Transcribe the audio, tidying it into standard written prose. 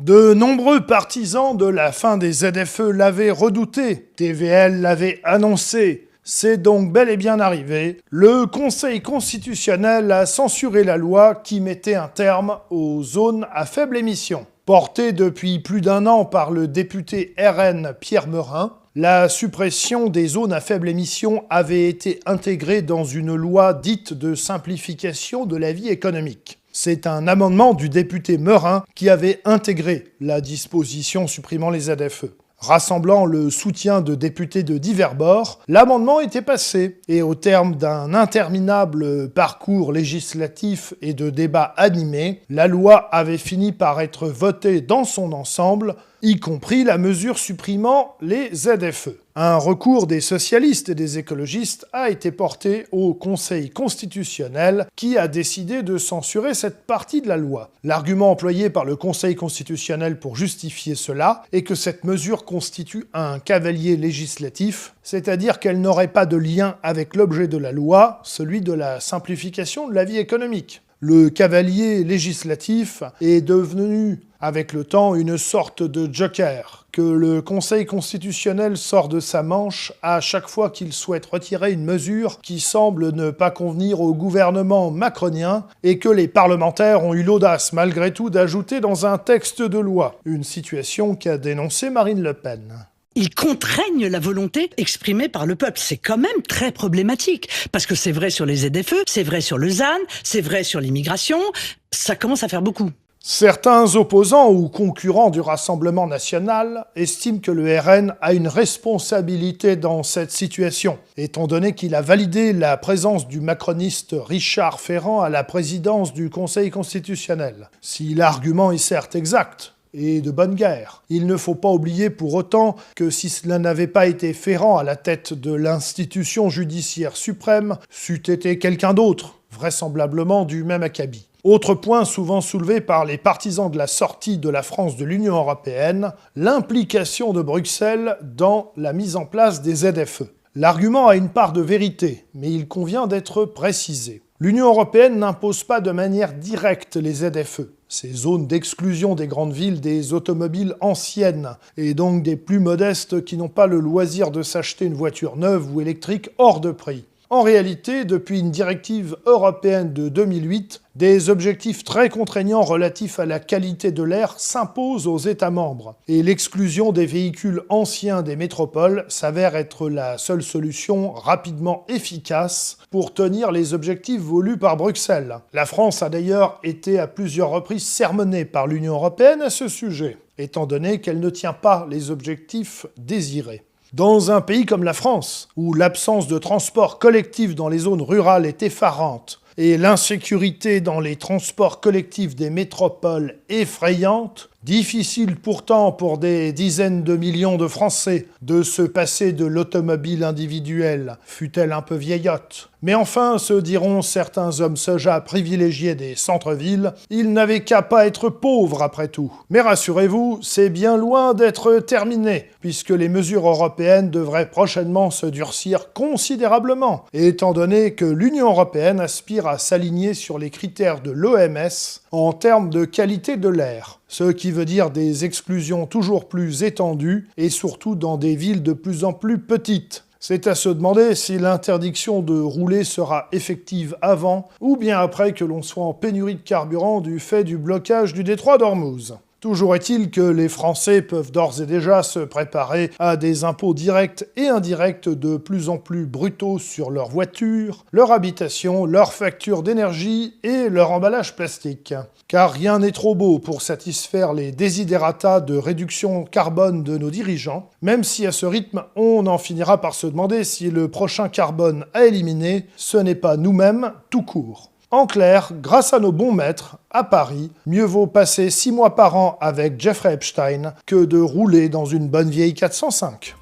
De nombreux partisans de la fin des ZFE l'avaient redouté, TVL l'avait annoncé. C'est donc bel et bien arrivé. Le Conseil constitutionnel a censuré la loi qui mettait un terme aux zones à faible émission. Portée depuis plus d'un an par le député RN Pierre Meurin, la suppression des zones à faible émission avait été intégrée dans une loi dite de simplification de la vie économique. C'est un amendement du député Meurin qui avait intégré la disposition supprimant les ZFE. Rassemblant le soutien de députés de divers bords, l'amendement était passé et au terme d'un interminable parcours législatif et de débats animés, la loi avait fini par être votée dans son ensemble, y compris la mesure supprimant les ZFE. Un recours des socialistes et des écologistes a été porté au Conseil constitutionnel qui a décidé de censurer cette partie de la loi. L'argument employé par le Conseil constitutionnel pour justifier cela est que cette mesure constitue un cavalier législatif, c'est-à-dire qu'elle n'aurait pas de lien avec l'objet de la loi, celui de la simplification de la vie économique. Le cavalier législatif est devenu, avec le temps, une sorte de joker que le Conseil constitutionnel sort de sa manche à chaque fois qu'il souhaite retirer une mesure qui semble ne pas convenir au gouvernement macronien et que les parlementaires ont eu l'audace malgré tout d'ajouter dans un texte de loi. Une situation qu'a dénoncée Marine Le Pen. Ils contraignent la volonté exprimée par le peuple. C'est quand même très problématique. Parce que c'est vrai sur les ZFE, c'est vrai sur le ZAN, c'est vrai sur l'immigration. Ça commence à faire beaucoup. Certains opposants ou concurrents du Rassemblement national estiment que le RN a une responsabilité dans cette situation, étant donné qu'il a validé la présence du macroniste Richard Ferrand à la présidence du Conseil constitutionnel. Si l'argument est certes exact, et de bonne guerre. Il ne faut pas oublier pour autant que si cela n'avait pas été Ferrand à la tête de l'institution judiciaire suprême, c'eût été quelqu'un d'autre, vraisemblablement du même acabit. Autre point souvent soulevé par les partisans de la sortie de la France de l'Union européenne, l'implication de Bruxelles dans la mise en place des ZFE. L'argument a une part de vérité, mais il convient d'être précisé. L'Union européenne n'impose pas de manière directe les ZFE, ces zones d'exclusion des grandes villes des automobiles anciennes, et donc des plus modestes qui n'ont pas le loisir de s'acheter une voiture neuve ou électrique hors de prix. En réalité, depuis une directive européenne de 2008, des objectifs très contraignants relatifs à la qualité de l'air s'imposent aux États membres, et l'exclusion des véhicules anciens des métropoles s'avère être la seule solution rapidement efficace pour tenir les objectifs voulus par Bruxelles. La France a d'ailleurs été à plusieurs reprises sermonnée par l'Union européenne à ce sujet, étant donné qu'elle ne tient pas les objectifs désirés. Dans un pays comme la France, où l'absence de transport collectif dans les zones rurales est effarante et l'insécurité dans les transports collectifs des métropoles effrayante, difficile pourtant pour des dizaines de millions de Français de se passer de l'automobile individuelle, fût-elle un peu vieillotte. Mais enfin, se diront certains hommes soja privilégiés des centres-villes, ils n'avaient qu'à pas être pauvres après tout. Mais rassurez-vous, c'est bien loin d'être terminé, puisque les mesures européennes devraient prochainement se durcir considérablement, étant donné que l'Union européenne aspire à s'aligner sur les critères de l'OMS en termes de qualité de l'air, ce qui veut dire des exclusions toujours plus étendues et surtout dans des villes de plus en plus petites. C'est à se demander si l'interdiction de rouler sera effective avant ou bien après que l'on soit en pénurie de carburant du fait du blocage du détroit d'Ormuz. Toujours est-il que les Français peuvent d'ores et déjà se préparer à des impôts directs et indirects de plus en plus brutaux sur leurs voitures, leur habitation, leurs factures d'énergie et leur emballage plastique. Car rien n'est trop beau pour satisfaire les desiderata de réduction carbone de nos dirigeants, même si à ce rythme, on en finira par se demander si le prochain carbone à éliminer, ce n'est pas nous-mêmes tout court. En clair, grâce à nos bons maîtres, à Paris, mieux vaut passer 6 mois par an avec Jeffrey Epstein que de rouler dans une bonne vieille 405.